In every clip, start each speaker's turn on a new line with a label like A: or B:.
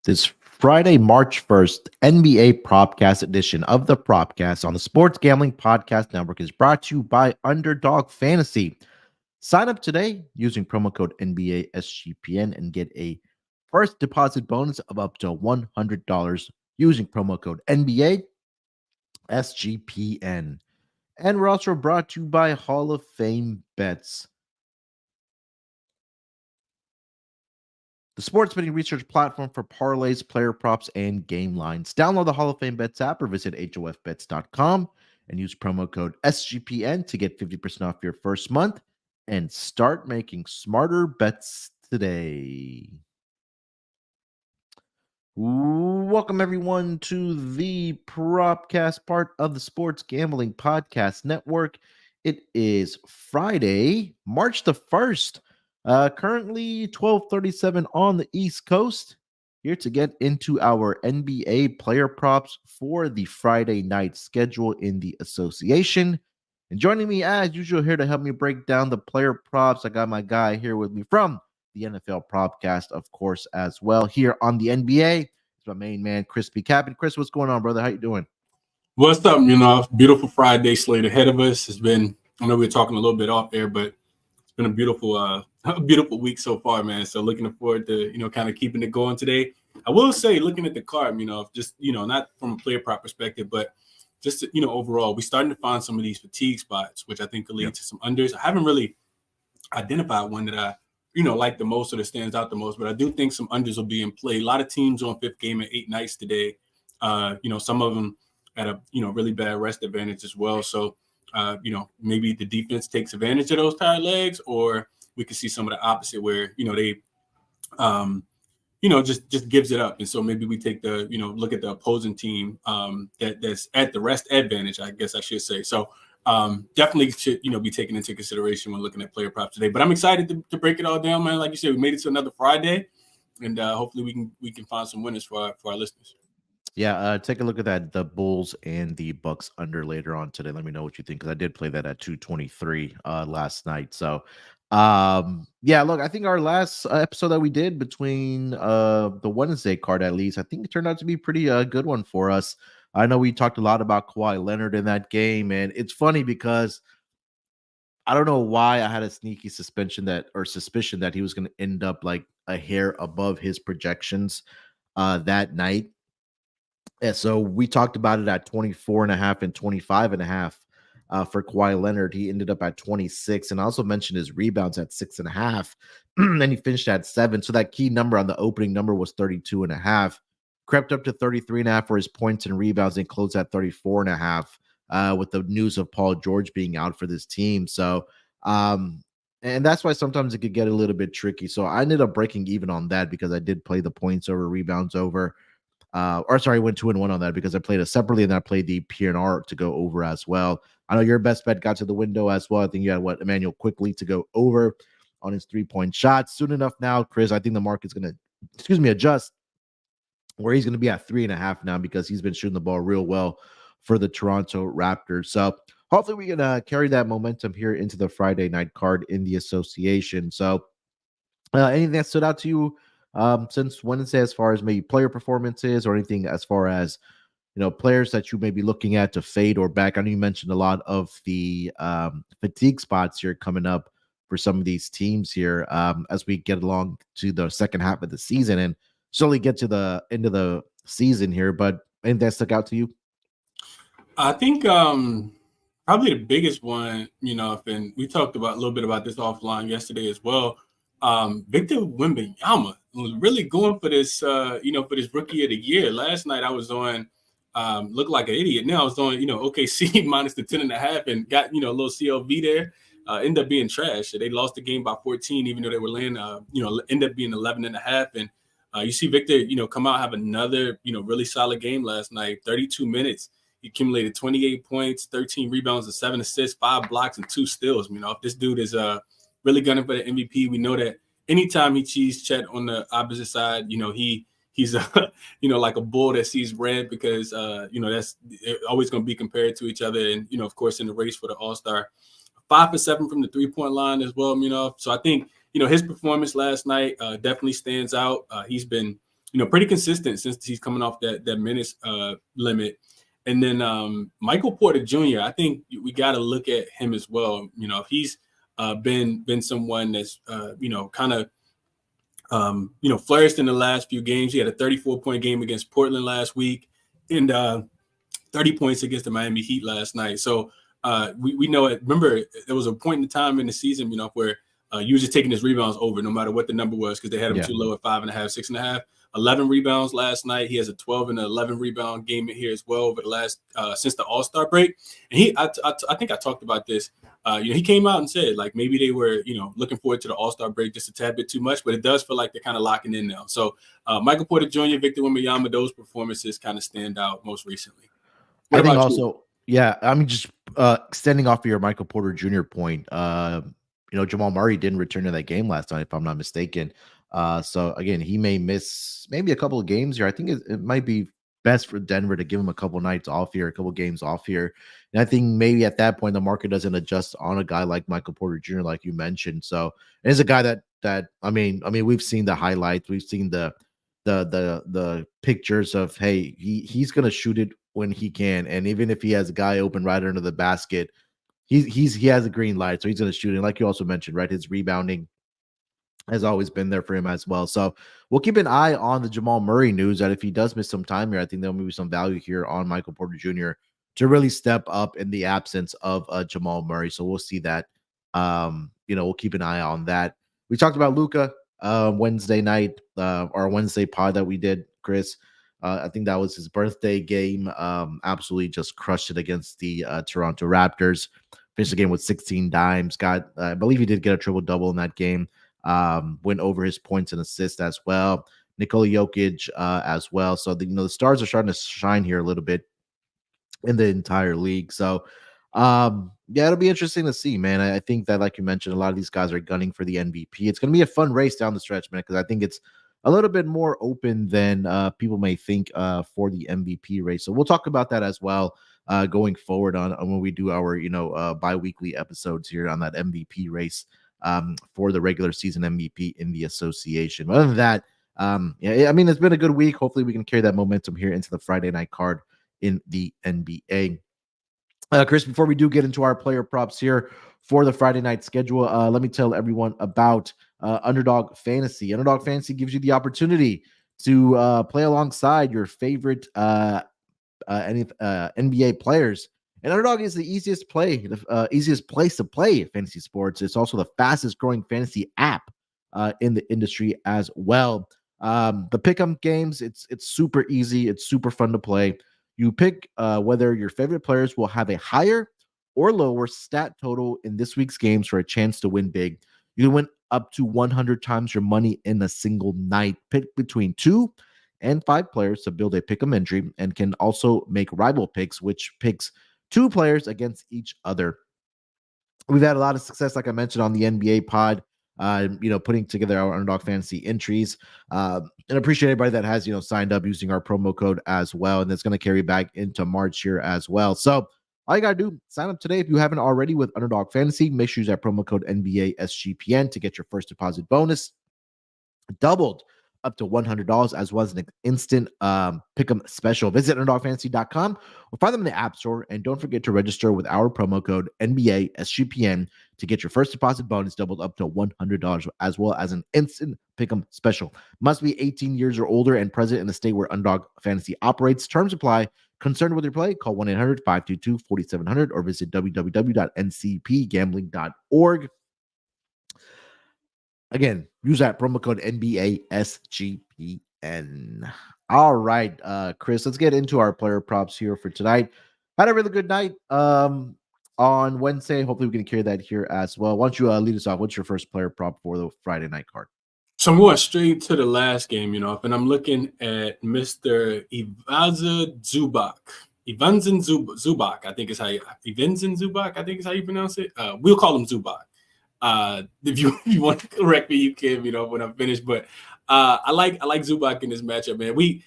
A: This Friday, March 1st, NBA Propcast edition of the Propcast on the Sports Gambling Podcast Network is brought to you by Underdog Fantasy. Sign up today using promo code NBA SGPN and get a first deposit bonus of up to $100 using promo code NBA SGPN. And we're also brought to you by Hall of Fame Bets, the sports betting research platform for parlays, player props, and game lines. Download the Hall of Fame Bets app or visit hofbets.com and use promo code SGPN to get 50% off your first month and start making smarter bets today. Welcome, everyone, to the Propcast, part of the Sports Gambling Podcast Network. It is Friday, March the 1st. Currently 12:37 on the East Coast. Here to get into our NBA player props for the Friday night schedule in the association. And joining me as usual here to help me break down the player props, I got my guy here with me from the NFL Propcast, of course, as well. Here on the NBA, it's my main man, ChrisBeCappinn. Chris, what's going on, brother? How you doing?
B: What's up? Beautiful Friday slate ahead of us. It's been, I know we were talking a little bit off air, but it's been a beautiful week so far, man. So looking forward to, kind of keeping it going today. I will say, looking at the card, just, not from a player prop perspective, but just, overall, we're starting to find some of these fatigue spots, which I think could lead to some unders. I haven't really identified one that I, like the most or that stands out the most, but I do think some unders will be in play. A lot of teams on fifth game at 8 nights today. Some of them at a, really bad rest advantage as well. So, maybe the defense takes advantage of those tired legs, or we could see some of the opposite where, they, just gives it up. And so maybe we take the, look at the opposing team that's at the rest advantage, I guess I should say. So definitely should, be taken into consideration when looking at player props today. But I'm excited to break it all down, man. Like you said, we made it to another Friday, and hopefully we can find some winners for our listeners.
A: Yeah, take a look at that, the Bulls and the Bucks under later on today. Let me know what you think, because I did play that at 223 last night. So, look, I think our last episode that we did between the Wednesday card, at least, I think it turned out to be pretty good one for us. I know we talked a lot about Kawhi Leonard in that game, and it's funny because I don't know why I had a sneaky suspicion that he was going to end up like a hair above his projections that night. And so we talked about it at 24 and a half and 25 and a half for Kawhi Leonard. He ended up at 26, and I also mentioned his rebounds at 6.5. Then he finished at 7. So that key number on the opening number was 32 and a half. Crept up to 33 and a half for his points and rebounds, and closed at 34 and a half with the news of Paul George being out for this team. So, and that's why sometimes it could get a little bit tricky. So I ended up breaking even on that because I did play the points over, rebounds over. Went 2-1 on that because I played it separately, and then I played the PNR to go over as well. I know your best bet got to the window as well. I think you had Emmanuel Quickly to go over on his 3-point shot. Soon enough now, Chris, I think the market's going to, adjust where he's going to be at 3.5 now because he's been shooting the ball real well for the Toronto Raptors. So hopefully we can carry that momentum here into the Friday night card in the association. So anything that stood out to you since Wednesday, as far as maybe player performances or anything as far as, players that you may be looking at to fade or back? I know you mentioned a lot of the fatigue spots here coming up for some of these teams here as we get along to the second half of the season and slowly get to the end of the season here. But anything that stuck out to you?
B: I think probably the biggest one, and we talked about a little bit about this offline yesterday as well. Victor Wembanyama was really going for this, for this rookie of the year. Last night I was on, looked like an idiot. Now I was on, OKC minus the 10.5 and got, a little CLV there. Ended up being trash. They lost the game by 14, even though they were laying, ended up being 11.5. And you see Victor, come out, have another, really solid game last night, 32 minutes. He accumulated 28 points, 13 rebounds, and 7 assists, 5 blocks, and 2 steals. If this dude is really gunning for the MVP, we know that anytime he sees Chet on the opposite side, he's like a bull that sees red because that's always going to be compared to each other, and of course in the race for the All-Star. 5 for 7 from the 3-point line as well. So I think his performance last night definitely stands out. He's been pretty consistent since he's coming off that minutes limit. And then Michael Porter Jr., I think we got to look at him as well. If he's been someone that's kind of flourished in the last few games. He had a 34-point game against Portland last week, and 30 points against the Miami Heat last night. So we know it. Remember, there was a point in time in the season, where you were just taking his rebounds over, no matter what the number was, because they had him too low at 5.5, 6.5. 11 rebounds last night. He has a 12 and 11 rebound game in here as well over the last since the All-Star break. And I think I talked about this. He came out and said like maybe they were looking forward to the All-Star break just a tad bit too much, but it does feel like they're kind of locking in now. So Michael Porter Jr., Victor Wembanyama, those performances kind of stand out most recently.
A: I think also, I mean, just extending off of your Michael Porter Jr. point, Jamal Murray didn't return to that game last night, if I'm not mistaken. So again, he may miss maybe a couple of games here. I think it might be best for Denver to give him a couple of nights off here, a couple of games off here. And I think maybe at that point, the market doesn't adjust on a guy like Michael Porter Jr., like you mentioned. So it's a guy that I mean, we've seen the highlights, we've seen the pictures of, hey, he's going to shoot it when he can. And even if he has a guy open right under the basket, he has a green light, so he's going to shoot it. Like you also mentioned, right, his rebounding has always been there for him as well. So we'll keep an eye on the Jamal Murray news, that if he does miss some time here, I think there'll be some value here on Michael Porter Jr. to really step up in the absence of Jamal Murray. So we'll see that. We'll keep an eye on that. We talked about Luka Wednesday night, our Wednesday pod that we did, Chris. I think that was his birthday game. Absolutely just crushed it against the Toronto Raptors. Finished the game with 16 dimes. I believe he did get a triple-double in that game. Went over his points and assists as well. Nikola Jokic as well. So the stars are starting to shine here a little bit in the entire league. So it'll be interesting to see, man. I think that, like you mentioned, a lot of these guys are gunning for the MVP. It's going to be a fun race down the stretch, man, because I think it's a little bit more open than people may think for the MVP race. So we'll talk about that as well going forward on when we do our bi-weekly episodes here on that MVP race for the regular season MVP in the association. But other than that, it's been a good week. Hopefully we can carry that momentum here into the Friday night card in the NBA. Chris, before we do get into our player props here for the Friday night schedule, let me tell everyone about Underdog Fantasy. Underdog Fantasy gives you the opportunity to play alongside your favorite NBA players. And Underdog is the easiest place to play fantasy sports. It's also the fastest growing fantasy app in the industry as well. The pick'em games, it's super easy. It's super fun to play. You pick whether your favorite players will have a higher or lower stat total in this week's games for a chance to win big. You can win up to 100 times your money in a single night. Pick between 2 and 5 players to build a pick'em entry, and can also make rival picks, which picks 2 players against each other. We've had a lot of success, like I mentioned, on the NBA pod, putting together our Underdog Fantasy entries. And appreciate everybody that has, signed up using our promo code as well. And that's going to carry back into March here as well. So all you got to do, sign up today if you haven't already with Underdog Fantasy. Make sure you use that promo code NBA SGPN to get your first deposit bonus doubled up to $100, as well as an instant pick'em special. Visit UnderdogFantasy.com or find them in the App Store. And don't forget to register with our promo code NBA SGPN to get your first deposit bonus doubled up to $100, as well as an instant pick'em special. Must be 18 years or older and present in the state where Underdog Fantasy operates. Terms apply. Concerned with your play? Call 1-800-522-4700 or visit www.ncpgambling.org. Again, use that promo code NBA SGPN. All right, Chris, let's get into our player props here for tonight. Had a really good night on Wednesday. Hopefully we can carry that here as well. Why don't you lead us off? What's your first player prop for the Friday night card?
B: So I'm going straight to the last game, and I'm looking at Mr. Ivanza Zubac. Ivanzin Zubac, I think is how you pronounce it. We'll call him Zubac. If you want to correct me, you can, when I'm finished. But I like Zubac in this matchup, man. We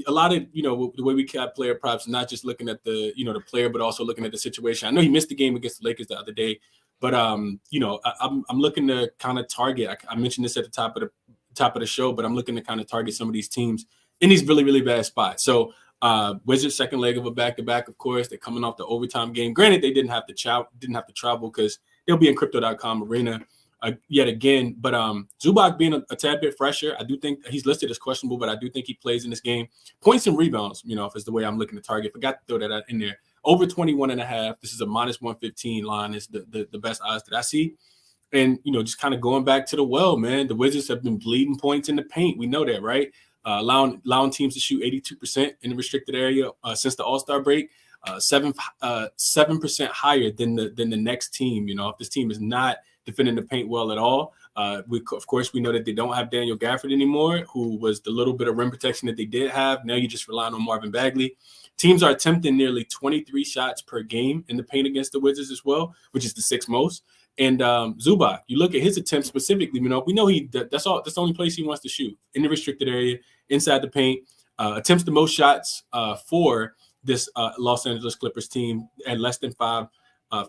B: a lot of the way we cap player props, not just looking at the the player, but also looking at the situation. I know he missed the game against the Lakers the other day, but I'm looking to kind of target. I mentioned this at the top of top of the show, but I'm looking to kind of target some of these teams in these really, really bad spots. So Wizards second leg of a back-to-back, of course. They're coming off the overtime game. Granted, they didn't have to travel because they'll be in Crypto.com Arena yet again. But Zubac being a tad bit fresher, I do think he's listed as questionable, but I do think he plays in this game. Points and rebounds, if it's the way I'm looking to target. Forgot to throw that in there. Over 21.5. This is a minus 115 line. Is the best odds that I see. And, just kind of going back to the well, man, the Wizards have been bleeding points in the paint. We know that, right? Allowing teams to shoot 82% in the restricted area since the All-Star break, 7% higher than the next team. If this team is not defending the paint well at all, of course we know that they don't have Daniel Gafford anymore, who was the little bit of rim protection that they did have. Now you're just relying on Marvin Bagley. Teams are attempting nearly 23 shots per game in the paint against the Wizards as well, which is the sixth most. And Zubac, you look at his attempts specifically, we know that's the only place he wants to shoot, in the restricted area, inside the paint. Attempts the most shots for this Los Angeles Clippers team at less than 5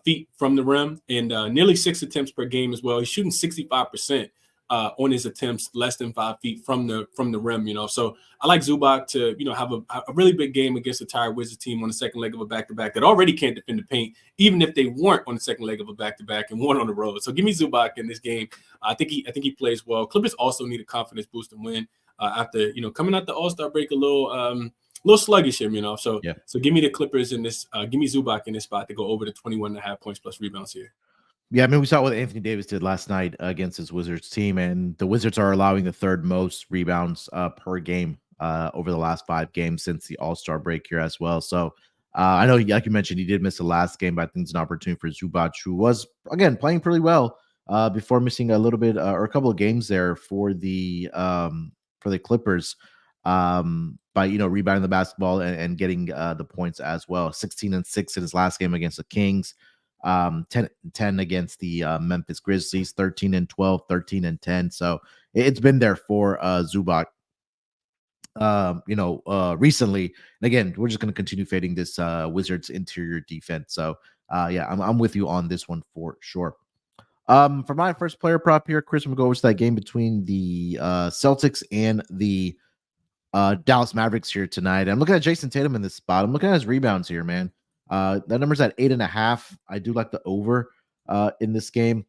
B: feet from the rim, and nearly 6 attempts per game as well. He's shooting 65% on his attempts less than 5 feet from the rim. So I like Zubac to have a really big game against a tired Wizards team on the second leg of a back-to-back that already can't defend the paint, even if they weren't on the second leg of a back-to-back and won on the road. So give me Zubac in this game. I think he plays well. Clippers also need a confidence boost and win after coming out the All-Star break a little sluggish here. So give me the Clippers in this. Give me Zubac in this spot to go over the 21.5 points plus rebounds here.
A: Yeah, I mean, we saw what Anthony Davis did last night against his Wizards team, and the Wizards are allowing the third most rebounds per game over the last 5 games since the All-Star break here as well. So I know, like you mentioned, he did miss the last game, but I think it's an opportunity for Zubac, who was, again, playing pretty well before missing a little bit or a couple of games there for the Clippers by rebounding the basketball and getting the points as well. 16-6 in his last game against the Kings. 10 against the Memphis Grizzlies, 13-12, 13-10. So it's been there for Zubac, recently. And again, we're just going to continue fading this Wizards interior defense. So I'm with you on this one for sure. For my first player prop here, Chris, I'm going to go over to that game between the Celtics and the Dallas Mavericks here tonight. I'm looking at Jason Tatum in this spot. I'm looking at his rebounds here, man. That number's at 8.5. I do like the over in this game.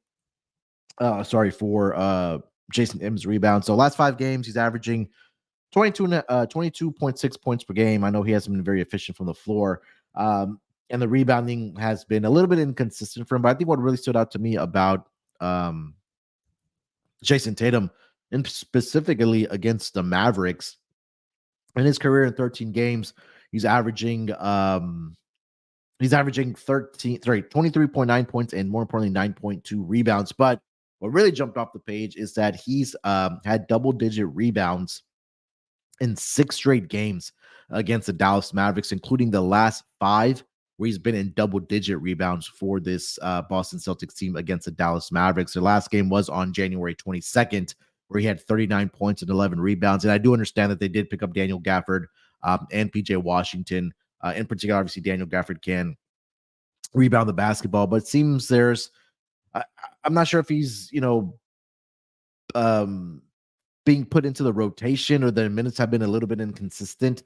A: For Jason Tatum's rebound. So last 5 games, he's averaging 22.6 points per game. I know he hasn't been very efficient from the floor. And the rebounding has been a little bit inconsistent for him. But I think what really stood out to me about Jason Tatum, and specifically against the Mavericks, in his career in 13 games, he's averaging 23.9 points and, more importantly, 9.2 rebounds. But what really jumped off the page is that he's had double-digit rebounds in 6 straight games against the Dallas Mavericks, including the last 5 where he's been in double-digit rebounds for this Boston Celtics team against the Dallas Mavericks. The last game was on January 22nd, where he had 39 points and 11 rebounds. And I do understand that they did pick up Daniel Gafford and PJ Washington. In particular, obviously, Daniel Gafford can rebound the basketball, but it seems I'm not sure if he's, being put into the rotation, or the minutes have been a little bit inconsistent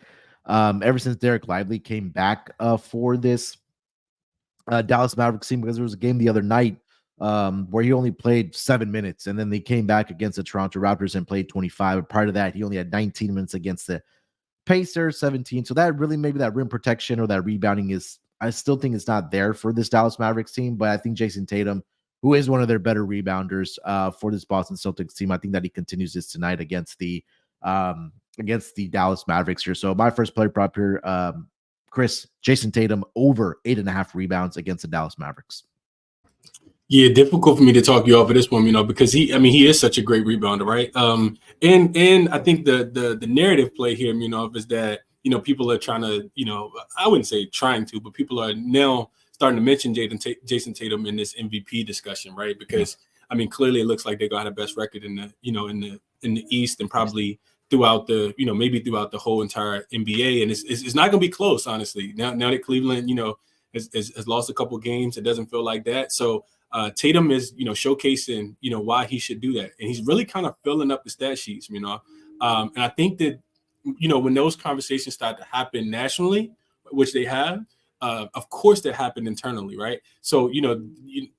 A: ever since Derek Lively came back for this Dallas Mavericks team, because there was a game the other night where he only played 7 minutes, and then they came back against the Toronto Raptors and played 25. But prior to that, he only had 19 minutes against the Pacers, 17. So that really, maybe that rim protection or that rebounding I still think it's not there for this Dallas Mavericks team. But I think Jason Tatum, who is one of their better rebounders for this Boston Celtics team, I think that he continues this tonight against the Dallas Mavericks here. So my first player prop here, Chris, Jason Tatum over 8.5 rebounds against the Dallas Mavericks.
B: Yeah, difficult for me to talk you off of this one, because he is such a great rebounder, right? And I think the narrative play here, is that, people are trying to, I wouldn't say trying to, but people are now starting to mention Jason Tatum in this MVP discussion, right? Because clearly it looks like they're gonna have the best record in the, in the East, and probably throughout the, maybe throughout the whole entire NBA, and it's not gonna be close, honestly. Now that Cleveland, has lost a couple games, it doesn't feel like that. So Tatum is, showcasing, why he should do that. And he's really kind of filling up the stat sheets, and I think that, when those conversations start to happen nationally, which they have, of course that happened internally, right? So,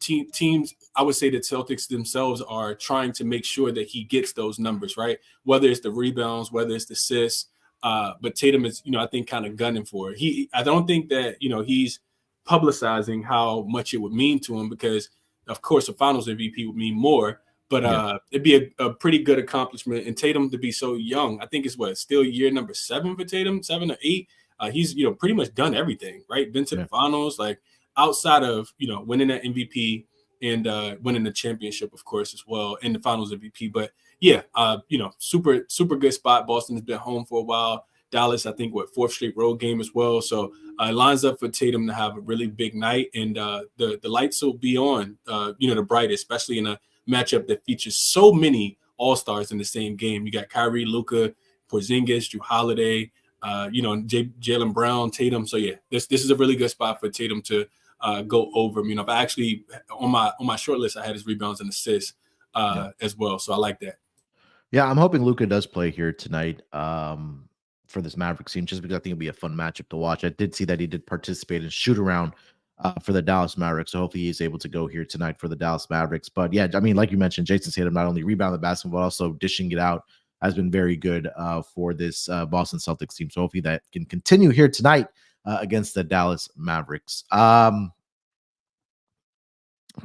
B: teams, I would say that Celtics themselves are trying to make sure that he gets those numbers, right? Whether it's the rebounds, whether it's the assists, but Tatum is, I think kind of gunning for it. I don't think that, he's publicizing how much it would mean to him, because of course the finals MVP would mean more, but it'd be a pretty good accomplishment. And Tatum to be so young, I think it's still year number 7 for Tatum, 7 or 8. He's, pretty much done everything, right? Been to the finals, like outside of, winning that MVP and winning the championship, of course, as well, and the finals MVP. But yeah, super, super good spot. Boston has been home for a while. Dallas, I think, 4th straight road game as well. So it lines up for Tatum to have a really big night, and the lights will be on, the brightest, especially in a matchup that features so many all-stars in the same game. You got Kyrie, Luka, Porzingis, Drew Holiday, Jaylen Brown, Tatum. So yeah, this is a really good spot for Tatum to go over. If I actually on my short list, I had his rebounds and assists as well. So I like that.
A: Yeah, I'm hoping Luka does play here tonight for this Mavericks team, just because I think it'll be a fun matchup to watch. I did see that he did participate in shoot around for the Dallas Mavericks, so hopefully he's able to go here tonight for the Dallas Mavericks. But yeah, I mean, like you mentioned, Jason Tatum not only rebound the basketball, but also dishing it out has been very good for this Boston Celtics team. So hopefully that can continue here tonight against the Dallas Mavericks. Player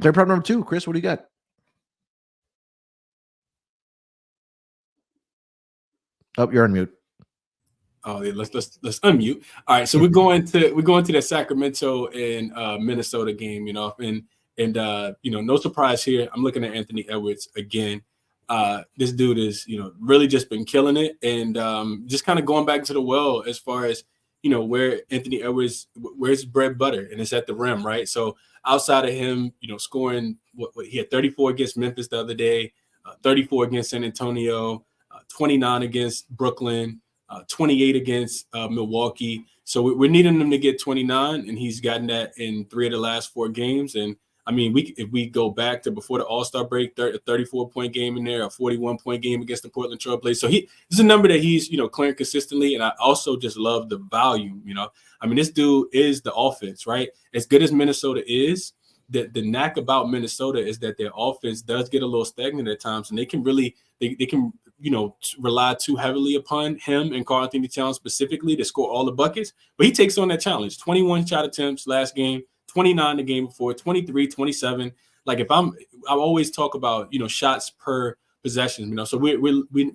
A: prop number 2, Chris, what do you got? Oh, you're on mute.
B: Oh, yeah, let's unmute. All right, so we're going to the Sacramento and Minnesota game, and no surprise here. I'm looking at Anthony Edwards again. This dude is, really just been killing it, and just kind of going back to the well as far as, where Anthony Edwards, where's bread and butter, and it's at the rim, right? So outside of him, scoring, he had 34 against Memphis the other day, 34 against San Antonio, 29 against Brooklyn, 28 against Milwaukee. So we're needing him to get 29, and he's gotten that in 3 of the last 4 games. And I mean, if we go back to before the All-Star break, a 34-point game in there, a 41-point game against the Portland Trail Blazers. So this is a number that he's, clearing consistently. And I also just love the volume, I mean, this dude is the offense, right? As good as Minnesota is, the knack about Minnesota is that their offense does get a little stagnant at times, and they can really, they can, rely too heavily upon him and Karl-Anthony Towns specifically to score all the buckets. But he takes on that challenge. 21 shot attempts last game, 29 the game before, 23, 27. Like I always talk about, shots per possession, so we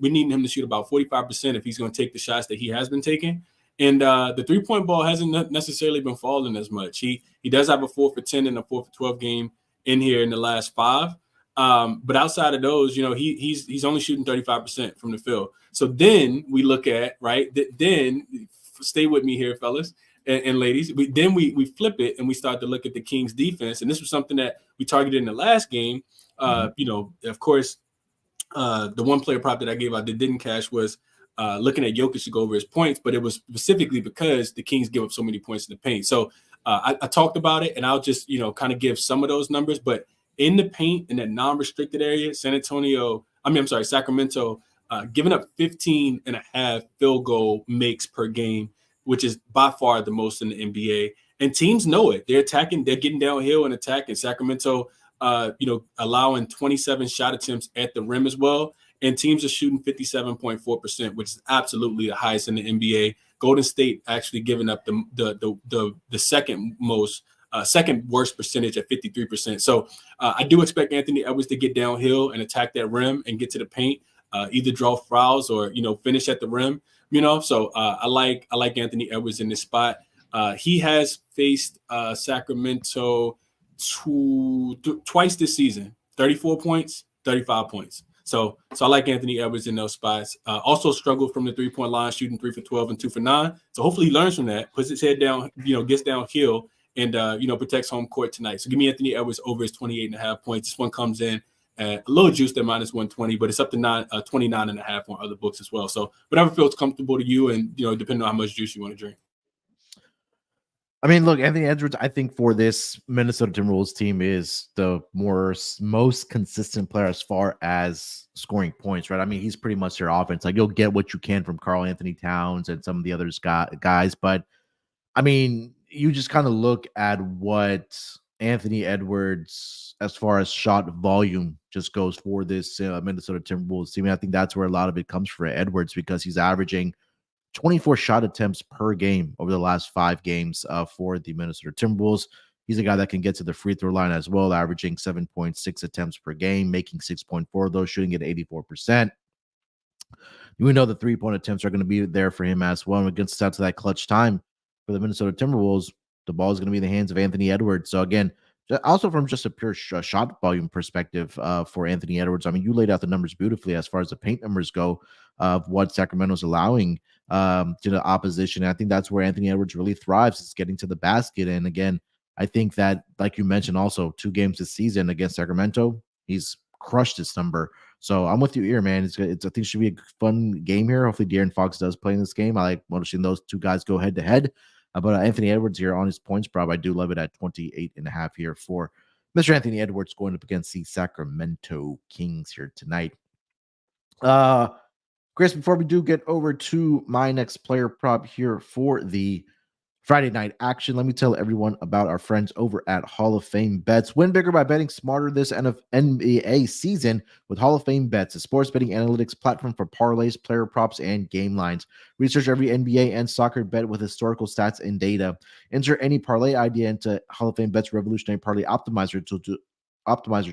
B: need him to shoot about 45% if he's going to take the shots that he has been taking. And the 3-point ball hasn't necessarily been falling as much. He does have a 4 for 10 and a 4 for 12 game in here in the last 5. But outside of those, he's only shooting 35% from the field. So then we look at, right, then stay with me here, fellas and ladies. We flip it and we start to look at the Kings defense. And this was something that we targeted in the last game. Of course, the one player prop that I gave out that didn't cash was looking at Jokic to go over his points, but it was specifically because the Kings give up so many points in the paint. So I talked about it, and I'll just, kind of give some of those numbers. But in the paint, in that non-restricted area, Sacramento, giving up 15.5 field goal makes per game, which is by far the most in the NBA. And teams know it. They're attacking, they're getting downhill and attacking. Sacramento, allowing 27 shot attempts at the rim as well. And teams are shooting 57.4%, which is absolutely the highest in the NBA. Golden State actually giving up the second worst percentage at 53%. So I do expect Anthony Edwards to get downhill and attack that rim and get to the paint, either draw fouls or finish at the rim. So I like Anthony Edwards in this spot. He has faced Sacramento twice this season, 34 points, 35 points. So I like Anthony Edwards in those spots. Also struggled from the 3-point line, shooting 3 for 12 and 2 for 9. So hopefully he learns from that, puts his head down, gets downhill, and protects home court tonight. So give me Anthony Edwards over his 28.5 points. This one comes in a little juiced at -120, but it's up to 29.5 on other books as well. So whatever feels comfortable to you, and depending on how much juice you want to drink.
A: I mean, look, Anthony Edwards, I think for this Minnesota Timberwolves team is the most consistent player as far as scoring points, right? I mean, he's pretty much their offense. Like you'll get what you can from Carl Anthony Towns and some of the other guys, but I mean, you just kind of look at what Anthony Edwards, as far as shot volume, just goes for this Minnesota Timberwolves team. I think that's where a lot of it comes for Edwards because he's averaging 24 shot attempts per game over the last 5 games for the Minnesota Timberwolves. He's a guy that can get to the free throw line as well, averaging 7.6 attempts per game, making 6.4 of those, shooting at 84%. We know the 3-point attempts are going to be there for him as well. And it gets out to that clutch time for the Minnesota Timberwolves, the ball is going to be in the hands of Anthony Edwards. So again, also from just a pure shot volume perspective for Anthony Edwards, I mean, you laid out the numbers beautifully as far as the paint numbers go of what Sacramento's allowing to the opposition. And I think that's where Anthony Edwards really thrives, is getting to the basket. And again, I think that, like you mentioned, also 2 games this season against Sacramento, he's crushed this number. So I'm with you here, man. I think it should be a fun game here. Hopefully, De'Aaron Fox does play in this game. I like watching those 2 guys go head to head. But Anthony Edwards here on his points prop, I do love it at 28.5 here for Mr. Anthony Edwards going up against the Sacramento Kings here tonight. Chris, before we do get over to my next player prop here for the Friday night action, let me tell everyone about our friends over at Hall of Fame Bets. Win bigger by betting smarter this NBA season with Hall of Fame Bets, a sports betting analytics platform for parlays, player props, and game lines. Research every NBA and soccer bet with historical stats and data. Enter any parlay idea into Hall of Fame Bets revolutionary parlay optimizer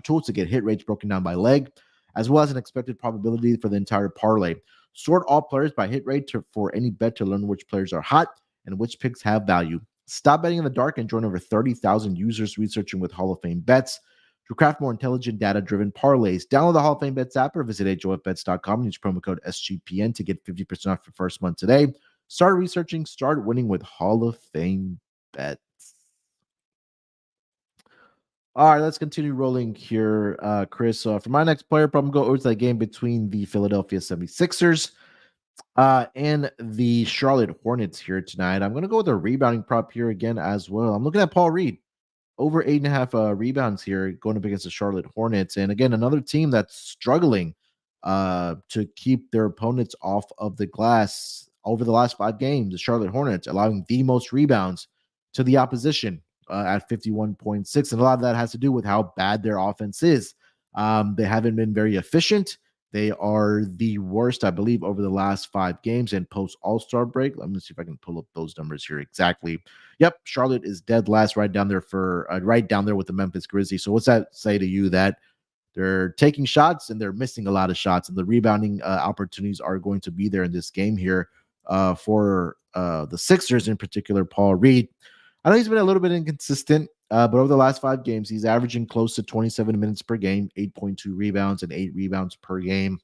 A: tools to get hit rates broken down by leg, as well as an expected probability for the entire parlay. Sort all players by hit rate for any bet to learn which players are hot and which picks have value. Stop betting in the dark and join over 30,000 users researching with Hall of Fame Bets to craft more intelligent, data-driven parlays. Download the Hall of Fame Bets app or visit HOFBets.com and use promo code SGPN to get 50% off your first month today. Start researching, start winning with Hall of Fame Bets. All right, let's continue rolling here, Chris. For my next player, probably go over to that game between the Philadelphia 76ers and the Charlotte Hornets here tonight. I'm going to go with a rebounding prop here again as well. I'm looking at Paul Reed, over 8.5 rebounds here going up against the Charlotte Hornets. And again, another team that's struggling to keep their opponents off of the glass over the last 5 games. The Charlotte Hornets allowing the most rebounds to the opposition at 51.6. And a lot of that has to do with how bad their offense is. They haven't been very efficient. They are the worst, I believe, over the last 5 games and post All-Star break. Let me see if I can pull up those numbers here exactly. Yep, Charlotte is dead last, right down there with the Memphis Grizzlies. So what's that say to you? That they're taking shots and they're missing a lot of shots, and the rebounding opportunities are going to be there in this game here for the Sixers in particular. Paul Reed, I know he's been a little bit inconsistent. But over the last 5 games, he's averaging close to 27 minutes per game, 8.2 rebounds, and 8 rebounds per game.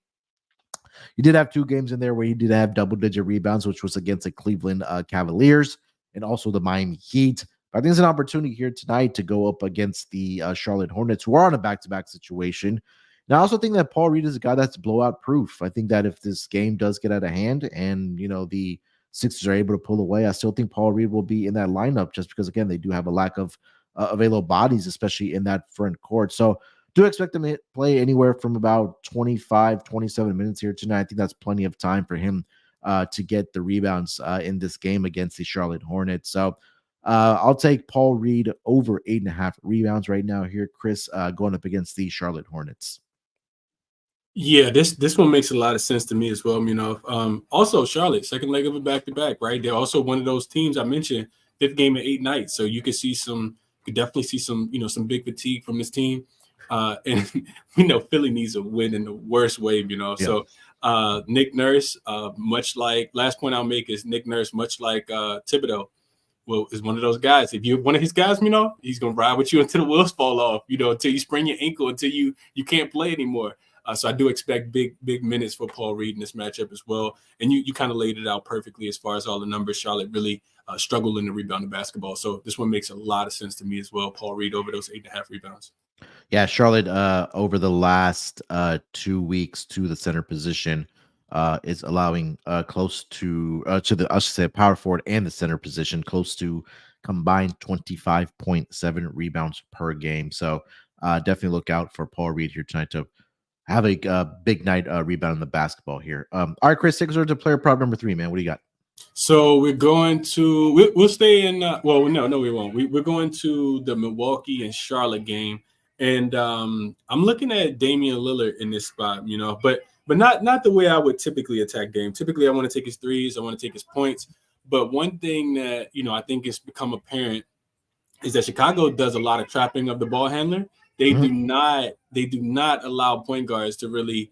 A: He did have 2 games in there where he did have double-digit rebounds, which was against the Cleveland Cavaliers and also the Miami Heat. But I think it's an opportunity here tonight to go up against the Charlotte Hornets, who are on a back-to-back situation. And I also think that Paul Reed is a guy that's blowout-proof. I think that if this game does get out of hand and, the Sixers are able to pull away, I still think Paul Reed will be in that lineup just because, again, they do have a lack of available bodies, especially in that front court. So do expect him to play anywhere from about 25, 27 minutes here tonight. I think that's plenty of time for him to get the rebounds in this game against the Charlotte Hornets. So I'll take Paul Reed over 8.5 rebounds right now here, Chris, going up against the Charlotte Hornets.
B: Yeah, this one makes a lot of sense to me as well. Also Charlotte, second leg of a back-to-back, right? They're also one of those teams I mentioned, 5th game in 8 nights. So you could definitely see some big fatigue from this team. And we know Philly needs a win in the worst way, Yeah. So Nick Nurse, much like last point I'll make is Nick Nurse, much like Thibodeau, is one of those guys. If you're one of his guys, he's gonna ride with you until the wheels fall off, until you sprain your ankle, until you can't play anymore. So I do expect big minutes for Paul Reed in this matchup as well. And you kind of laid it out perfectly as far as all the numbers. Charlotte really struggled in the rebound of basketball. So this one makes a lot of sense to me as well. Paul Reed over those 8.5 rebounds.
A: Yeah, Charlotte over the last 2 weeks to the center position is allowing close to the, I should say, power forward and the center position close to combined 25.7 rebounds per game. So definitely look out for Paul Reed here tonight to have a big night rebound in the basketball here. All right, Chris, take us over to player prop number 3, man. What do you got?
B: So we're going to we'll stay in. Well, no, we won't. We're going to the Milwaukee and Charlotte game, and I'm looking at Damian Lillard in this spot. But not the way I would typically attack Dame. Typically, I want to take his threes. I want to take his points. But one thing that I think has become apparent is that Chicago does a lot of trapping of the ball handler. They do not allow point guards to really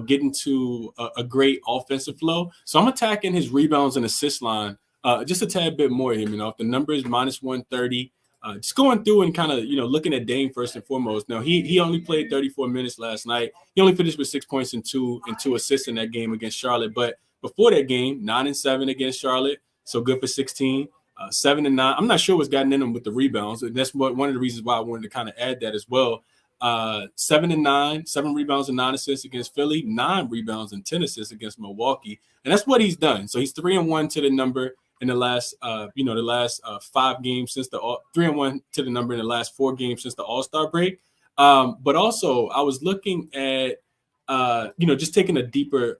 B: get into a great offensive flow. So I'm attacking his rebounds and assist line just a tad bit more here. If the number is minus 130, just going through and kind of looking at Dame first and foremost. Now he only played 34 minutes last night. He only finished with 6 points and two assists in that game against Charlotte. But before that game, 9-7 against Charlotte, so good for 16. 7-9. I'm not sure what's gotten in him with the rebounds. That's one of the reasons why I wanted to kind of add that as well. 7-9, 7 rebounds and 9 assists against Philly, 9 rebounds and 10 assists against Milwaukee, and that's what he's done. So he's 3-1 to the number in the last, 5 games since the 3-1 to the number in the last 4 games since the All-Star break. But also, I was looking at just taking a deeper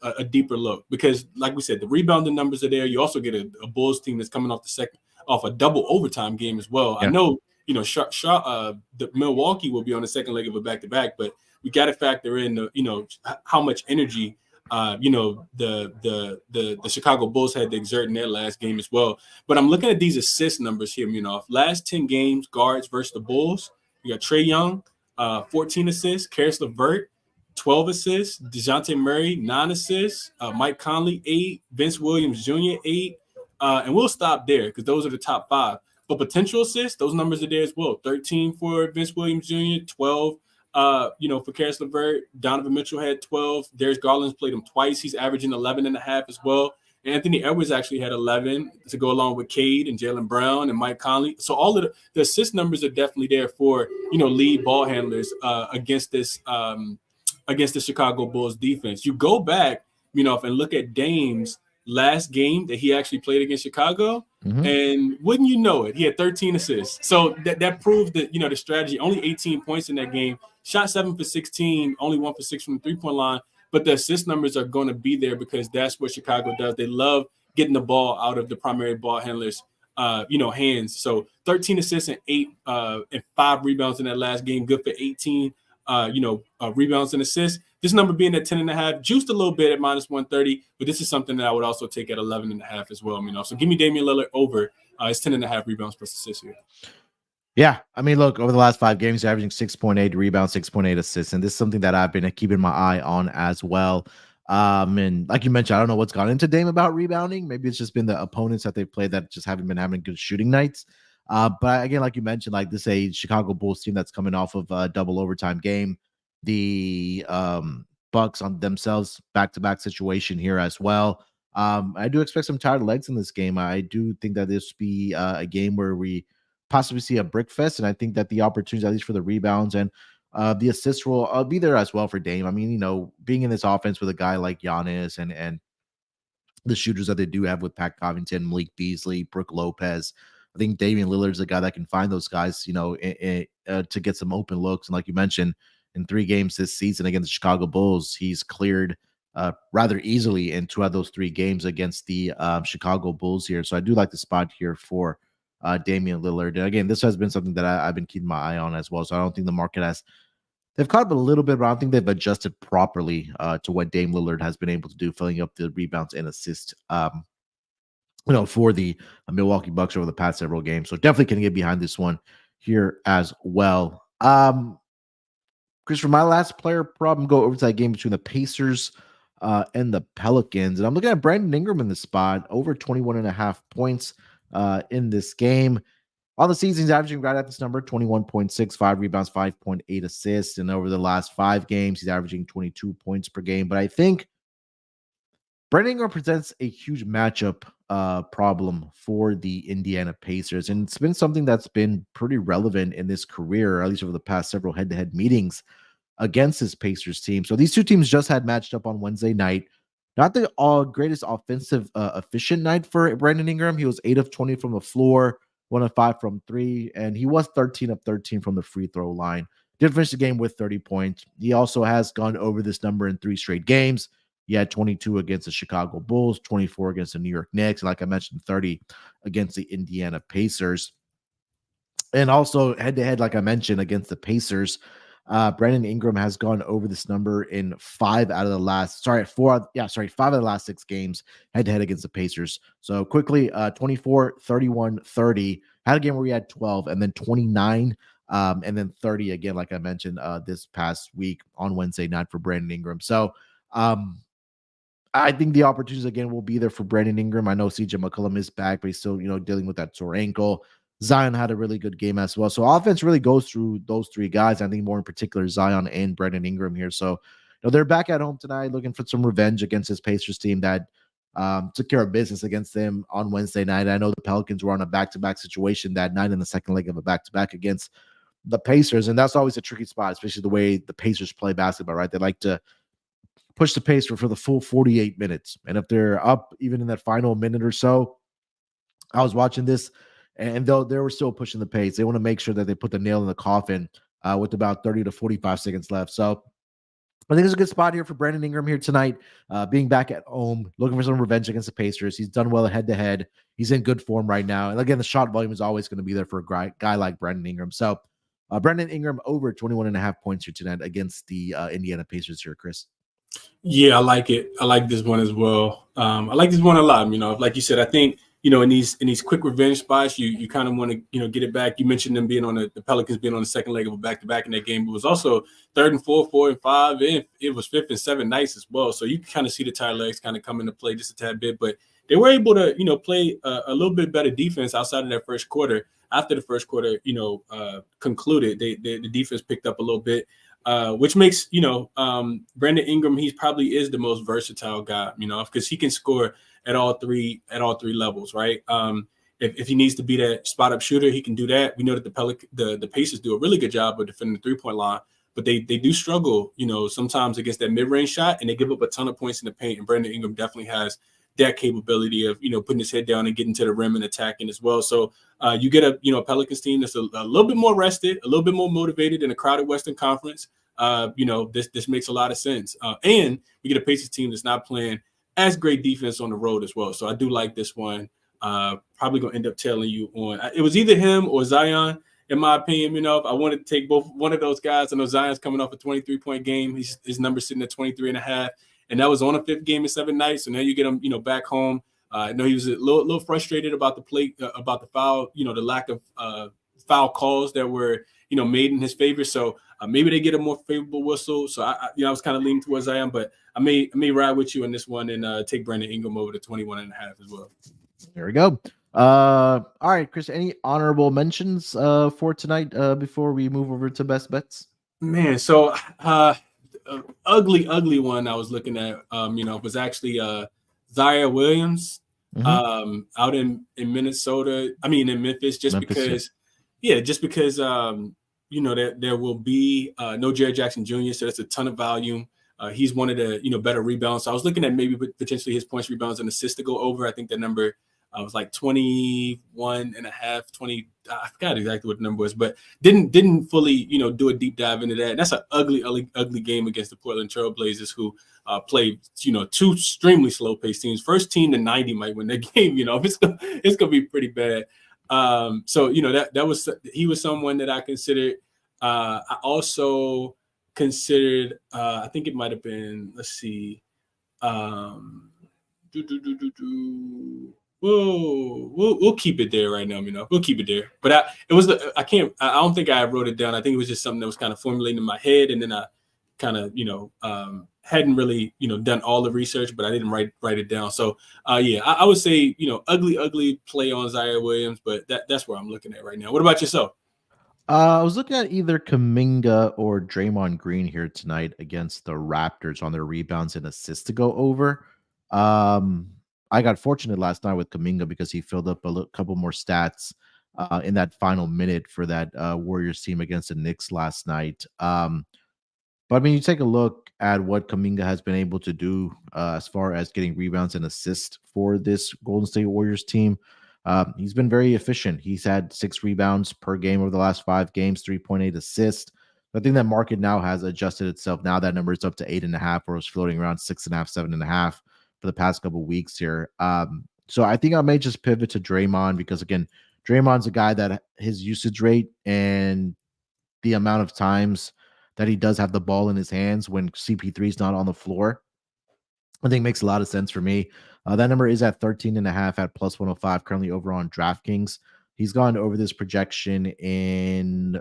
B: look, because like we said, the rebounding numbers are there. You also get a Bulls team that's coming off a double overtime game as well. Yeah. I know, the Milwaukee will be on the second leg of a back-to-back, but we got to factor in how much energy the Chicago Bulls had to exert in their last game as well. But I'm looking at these assist numbers here. Last 10 games, guards versus the Bulls. You got Trae Young, 14 assists, Karis LeVert, 12 assists, DeJounte Murray, 9 assists, Mike Conley, 8, Vince Williams Jr., 8, and we'll stop there because those are the top 5. But potential assists, those numbers are there as well. 13 for Vince Williams Jr., 12, for Karis LeVert. Donovan Mitchell had 12. Darius Garland's played him twice. He's averaging 11.5 as well. Anthony Edwards actually had 11 to go along with Cade and Jaylen Brown and Mike Conley. So all of the assist numbers are definitely there for, lead ball handlers against the Chicago Bulls defense. You go back, and look at Dame's last game that he actually played against Chicago, and wouldn't you know it, he had 13 assists. So that proved that, the strategy. Only 18 points in that game, shot 7 for 16, only 1 for 6 from the three-point line. But the assist numbers are going to be there because that's what Chicago does. They love getting the ball out of the primary ball handlers' hands. So 13 assists and 8 and 5 rebounds in that last game, good for 18 rebounds and assists. This number being at 10.5, juiced a little bit at minus 130, but this is something that I would also take at 11.5 as well. So give me Damian Lillard over his 10.5 rebounds plus assists here.
A: Yeah, look, over the last 5 games, he's averaging 6.8 rebounds, 6.8 assists, and this is something that I've been keeping my eye on as well. And like you mentioned, I don't know what's gone into Dame about rebounding. Maybe it's just been the opponents that they've played that just haven't been having good shooting nights. But again, like you mentioned, like this is a Chicago Bulls team that's coming off of a double overtime game. The Bucks on themselves back-to-back situation here as well. I do expect some tired legs in this game. I do think that this will be a game where we possibly see a brick fest, and I think that the opportunities, at least for the rebounds and the assists, will be there as well for Dame. Being in this offense with a guy like Giannis and the shooters that they do have with Pat Covington, Malik Beasley, Brook Lopez, I think Damian Lillard's a guy that can find those guys, to get some open looks. And like you mentioned, in 3 games this season against the Chicago Bulls, he's cleared rather easily in 2 of those 3 games against the Chicago Bulls here. So I do like the spot here for Damian Lillard. And again, this has been something that I've been keeping my eye on as well. So I don't think the market they've caught up a little bit, but I don't think they've adjusted properly to what Dame Lillard has been able to do, filling up the rebounds and assists, for the Milwaukee Bucks over the past several games. So definitely can get behind this one here as well. Chris, for my last player problem, go over to that game between the Pacers and the Pelicans. And I'm looking at Brandon Ingram in the spot, over 21.5 points in this game. On the season, he's averaging right at this number, 21.65 rebounds, 5.8 assists. And over the last 5 games, he's averaging 22 points per game. But I think Brandon Ingram presents a huge matchup problem for the Indiana Pacers. And it's been something that's been pretty relevant in this career, or at least over the past several head-to-head meetings against this Pacers team. So these 2 teams just had matched up on Wednesday night. Not the greatest offensive efficient night for Brandon Ingram. He was 8 of 20 from the floor, 1 of 5 from three, and he was 13 of 13 from the free throw line. Did finish the game with 30 points. He also has gone over this number in 3 straight games. He had 22 against the Chicago Bulls, 24 against the New York Knicks, and like I mentioned, 30 against the Indiana Pacers. And also head to head, like I mentioned, against the Pacers, Brandon Ingram has gone over this number in 5 of the last 6 games head to head against the Pacers. So quickly, 24, 31, 30. Had a game where he had 12 and then 29, and then 30 again, like I mentioned, this past week on Wednesday night for Brandon Ingram. So, I think the opportunities again will be there for Brandon Ingram. I know CJ McCollum is back, but he's still, dealing with that sore ankle. Zion had a really good game as well. So offense really goes through those three guys. I think more in particular Zion and Brandon Ingram here. So, they're back at home tonight looking for some revenge against this Pacers team that took care of business against them on Wednesday night. I know the Pelicans were on a back-to-back situation that night in the second leg of a back-to-back against the Pacers. And that's always a tricky spot, especially the way the Pacers play basketball, right? They like to push the pace for the full 48 minutes. And if they're up even in that final minute or so, I was watching this and they were still pushing the pace. They want to make sure that they put the nail in the coffin with about 30 to 45 seconds left. So I think it's a good spot here for Brandon Ingram here tonight, being back at home, looking for some revenge against the Pacers. He's done well head to head. He's in good form right now. And again, the shot volume is always going to be there for a guy like Brandon Ingram. So Brandon Ingram over 21.5 points here tonight against the Indiana Pacers here, Chris.
B: Yeah, I like it. I like this one as well. I like this one a lot. Like you said, I think in these quick revenge spots, you kind of want to get it back. You mentioned them being on the Pelicans being on the second leg of a back to back in that game. It was also 3rd and 4, 4 and 5, and it was 5th and 7 nights as well. So you can kind of see the tired legs kind of come into play just a tad bit, but they were able to play a little bit better defense outside of that first quarter. After the first quarter concluded, the defense picked up a little bit. Which makes Brandon Ingram, he probably is the most versatile guy, because he can score at all three levels, right? If he needs to be that spot up shooter, he can do that. We know that the Pacers do a really good job of defending the 3-point line, but they do struggle, sometimes against that mid range shot, and they give up a ton of points in the paint. And Brandon Ingram definitely has that capability of putting his head down and getting to the rim and attacking as well. So you get a Pelicans team that's a little bit more rested, a little bit more motivated in a crowded Western Conference. This makes a lot of sense. And we get a Pacers team that's not playing as great defense on the road as well. So I do like this one. Probably gonna end up telling you on. It was either him or Zion, in my opinion. If I wanted to take one of those guys, I know Zion's coming off a 23-point game. His number's sitting at 23.5. And that was on a 5th game in 7 nights. So now you get him, back home. I know he was a little frustrated about the play, about the foul, the lack of foul calls that were, made in his favor. So maybe they get a more favorable whistle. So I was kind of leaning towards Zion, but I may ride with you on this one and take Brandon Ingram over to 21.5 as well.
A: There we go. All right, Chris, any honorable mentions for tonight before we move over to best bets?
B: Man, so ugly one I was looking at, was actually Zaire Williams out in Minnesota. I mean, in Memphis, just because there will be no Jared Jackson Jr., so that's a ton of volume. He's one of the better rebounds. So I was looking at maybe potentially his points, rebounds, and assists to go over. I think that number was like 21.5, 20. I forgot exactly what the number was, but didn't fully do a deep dive into that. And that's an ugly game against the Portland Trailblazers, who played two extremely slow paced teams. First team to 90 might win that game. It's gonna be pretty bad. So he was someone that I considered. I also considered. I think it might have been. Let's see. We'll keep it there right now. We'll keep it there. But I don't think I wrote it down. I think it was just something that was kind of formulating in my head, and then I kind of hadn't really done all the research, but I didn't write it down. So I would say ugly play on Zaire Williams, but that's where I'm looking at right now. What about yourself?
A: I was looking at either Kuminga or Draymond Green here tonight against the Raptors on their rebounds and assists to go over. I got fortunate last night with Kuminga because he filled up a couple more stats in that final minute for that Warriors team against the Knicks last night. But I mean, you take a look at what Kuminga has been able to do as far as getting rebounds and assists for this Golden State Warriors team. He's been very efficient. He's had 6 rebounds per game over the last 5 games, 3.8 assists. I think that market now has adjusted itself. Now that number is up to 8.5, where it was floating around 6.5, 7.5 for the past couple of weeks here. So I think I may just pivot to Draymond because again, Draymond's a guy that his usage rate and the amount of times that he does have the ball in his hands when CP3 is not on the floor, I think makes a lot of sense for me. That number is at 13.5 at plus 105, currently over on DraftKings. He's gone over this projection in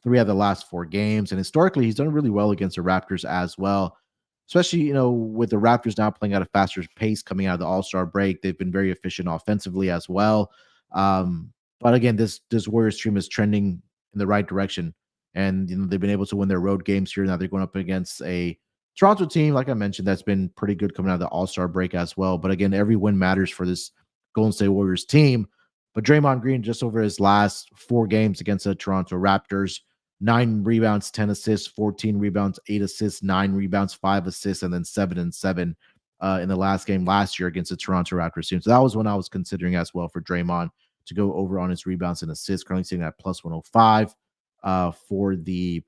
A: 3 of the last 4 games. And historically, he's done really well against the Raptors as well. Especially, with the Raptors now playing at a faster pace coming out of the All-Star break. They've been very efficient offensively as well. But again, this Warriors team is trending in the right direction. And they've been able to win their road games here. Now they're going up against a Toronto team, like I mentioned, that's been pretty good coming out of the All-Star break as well. But again, every win matters for this Golden State Warriors team. But Draymond Green, just over his last 4 games against the Toronto Raptors, 9 rebounds, 10 assists, 14 rebounds, 8 assists, 9 rebounds, 5 assists, and then 7 and 7 in the last game last year against the Toronto Raptors team. So that was one I was considering as well for Draymond to go over on his rebounds and assists, currently sitting at plus 105 for the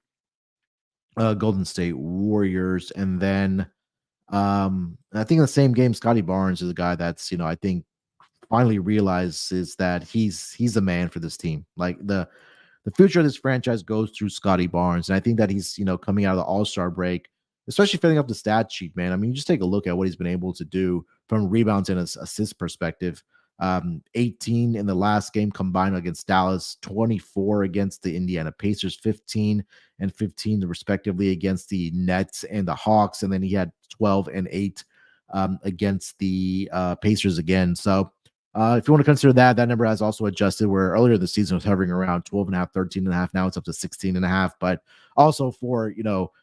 A: Golden State Warriors. And then I think in the same game, Scotty Barnes is a guy that's, I think finally realizes that he's the man for this team. Like the future of this franchise goes through Scotty Barnes. And I think that he's, coming out of the All-Star break, especially filling up the stat sheet, man. I mean, you just take a look at what he's been able to do from rebounds and assist perspective. 18 in the last game combined against Dallas, 24 against the Indiana Pacers, 15 and 15 respectively against the Nets and the Hawks, and then he had 12 and 8 against the Pacers again. So if you want to consider that number has also adjusted, where earlier this season was hovering around 12.5, 13.5. Now it's up to 16.5. But also for,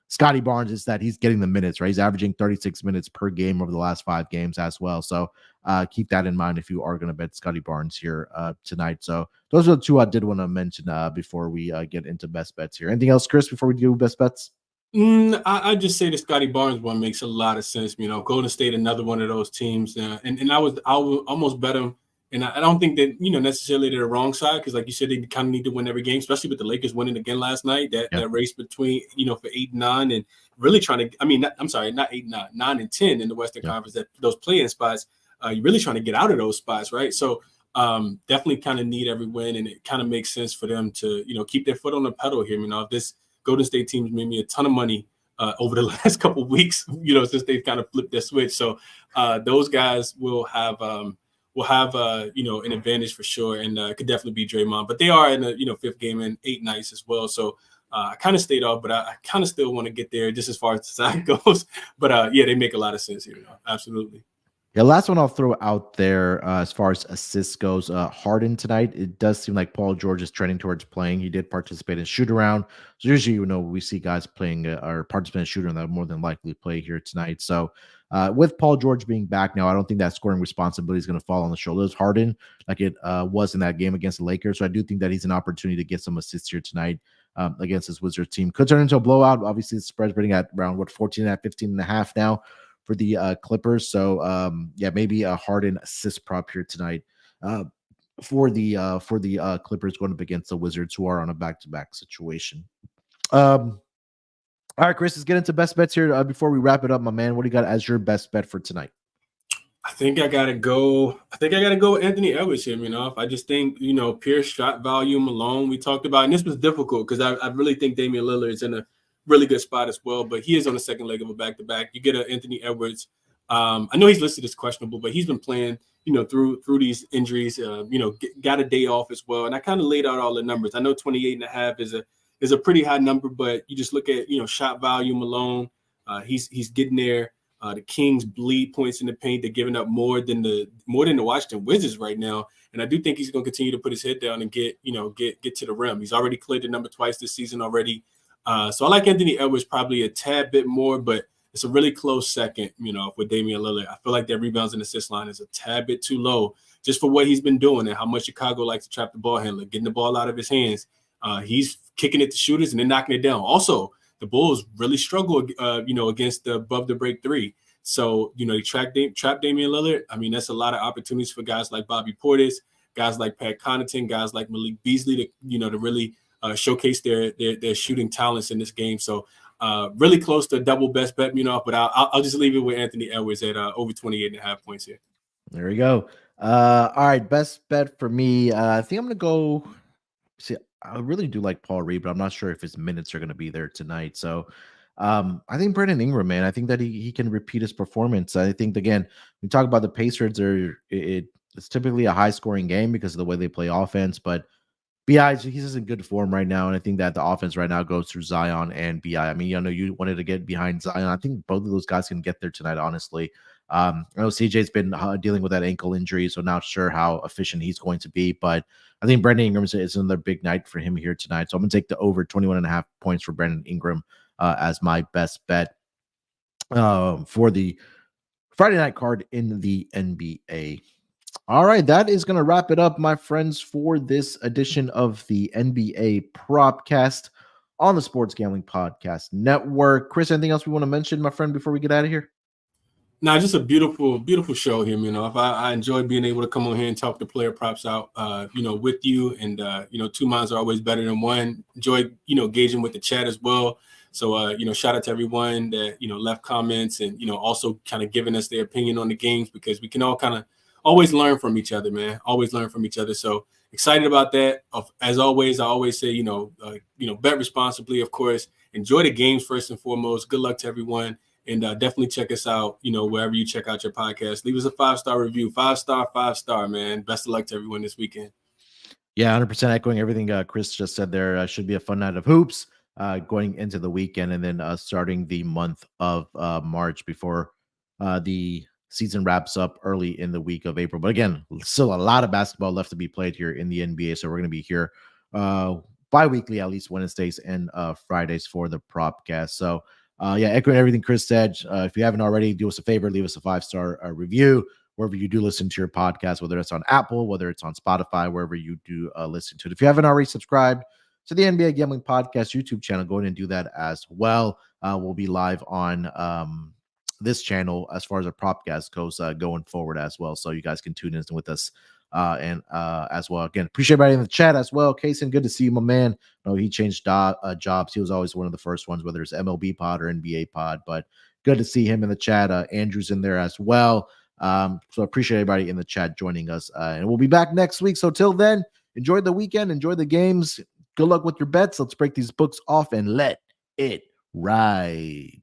A: Scotty Barnes is that he's getting the minutes, right? He's averaging 36 minutes per game over the last 5 games as well. So keep that in mind if you are going to bet Scotty Barnes here tonight. So those are the 2 I did want to mention before we get into best bets here. Anything else, Chris, before we do best bets?
B: I just say the Scotty Barnes one makes a lot of sense. Golden State, another one of those teams. And I would almost bet them. And I don't think that, necessarily they're the wrong side because, like you said, they kind of need to win every game, especially with the Lakers winning again last night. That race between, for 8 and 9 and really trying to – not 8 and 9, 9 and 10 in the Western Conference, those play-in spots. You're really trying to get out of those spots, right? So definitely kind of need every win, and it kind of makes sense for them to, keep their foot on the pedal here. If this Golden State team's made me a ton of money over the last couple of weeks, since they've kind of flipped their switch. So those guys will have an advantage for sure, and could definitely be Draymond. But they are in the 5th game in 8 nights as well. So I kind of stayed off, but I kind of still want to get there just as far as the side goes. But they make a lot of sense here. Absolutely.
A: Yeah, last one I'll throw out there as far as assists goes. Harden tonight, it does seem like Paul George is trending towards playing. He did participate in shoot around. So usually, we see guys playing or participate in shoot around that more than likely play here tonight. So with Paul George being back now, I don't think that scoring responsibility is going to fall on the shoulders of Harden like it was in that game against the Lakers. So I do think that he's an opportunity to get some assists here tonight against this Wizards team. Could turn into a blowout. Obviously, the spread's running at around 14 at 15.5 now for the Clippers. So maybe a Harden assist prop here tonight for the Clippers going up against the Wizards, who are on a back-to-back situation. All right, Chris, let's get into best bets here. Before we wrap it up, my man, what do you got as your best bet for tonight?
B: I think I gotta go with Anthony Edwards here. I just think, pure shot volume alone we talked about, and this was difficult because I really think Damian Lillard is in a really good spot as well, but he is on the second leg of a back-to-back. You get an Anthony Edwards. I know he's listed as questionable, but he's been playing, through these injuries. Got a day off as well, and I kind of laid out all the numbers. I know 28.5 is a pretty high number, but you just look at shot volume alone. He's getting there. The Kings bleed points in the paint. They're giving up more than the Washington Wizards right now, and I do think he's going to continue to put his head down and get to the rim. He's already cleared the number twice this season already. So I like Anthony Edwards probably a tad bit more, but it's a really close second, with Damian Lillard. I feel like their rebounds and assist line is a tad bit too low just for what he's been doing and how much Chicago likes to trap the ball handler, getting the ball out of his hands. He's kicking it to shooters and then knocking it down. Also, the Bulls really struggle, against the above the break 3. So, trap Damian Lillard. I mean, that's a lot of opportunities for guys like Bobby Portis, guys like Pat Connaughton, guys like Malik Beasley to really showcase their shooting talents in this game. So really close to a double best bet, but I'll just leave it with Anthony Edwards at over 28.5 points here.
A: There we go. All right, best bet for me. I think I'm gonna go. See, I really do like Paul Reed, but I'm not sure if his minutes are gonna be there tonight. So, I think Brandon Ingram, man. I think that he can repeat his performance. I think again, we talk about the Pacers. It's typically a high scoring game because of the way they play offense, but BI, he's just in good form right now, and I think that the offense right now goes through Zion and BI. I mean, I know you wanted to get behind Zion. I think both of those guys can get there tonight, honestly. I know CJ's been dealing with that ankle injury, so not sure how efficient he's going to be, but I think Brandon Ingram is another big night for him here tonight. So I'm going to take the over 21.5 points for Brandon Ingram as my best bet for the Friday night card in the NBA. All right, that is going to wrap it up, my friends, for this edition of the NBA Propcast on the Sports Gambling Podcast Network. Chris, anything else we want to mention, my friend, before we get out of here?
B: Nah, just a beautiful, beautiful show here. If I enjoy being able to come on here and talk the player props out, with you, and two minds are always better than one. Enjoy, gauging with the chat as well. So, shout out to everyone that left comments and also kind of giving us their opinion on the games, because we can all kind of always learn from each other, man. Always learn from each other. So excited about that. As always, I always say, bet responsibly, of course. Enjoy the games first and foremost. Good luck to everyone. And definitely check us out, wherever you check out your podcast. Leave us a 5-star review. 5-star, man. Best of luck to everyone this weekend.
A: Yeah, 100% echoing everything Chris just said there. Should be a fun night of hoops going into the weekend, and then starting the month of March before the season wraps up early in the week of April. But again, still a lot of basketball left to be played here in the NBA. So we're going to be here bi-weekly, at least Wednesdays and Fridays for the Propcast. So echoing everything Chris said. If you haven't already, do us a favor, leave us a 5-star review wherever you do listen to your podcast, whether it's on Apple, whether it's on Spotify, wherever you do listen to it. If you haven't already subscribed to the NBA Gambling Podcast YouTube channel, go ahead and do that as well. We'll be live on this channel as far as our Propcast goes going forward as well. So you guys can tune in with us and as well. Again, appreciate everybody in the chat as well. Kaysen, good to see you, my man. No, he changed jobs. He was always one of the first ones, whether it's MLB pod or NBA pod, but good to see him in the chat. Andrew's in there as well. So appreciate everybody in the chat joining us. And we'll be back next week. So till then, enjoy the weekend, enjoy the games. Good luck with your bets. Let's break these books off and let it ride.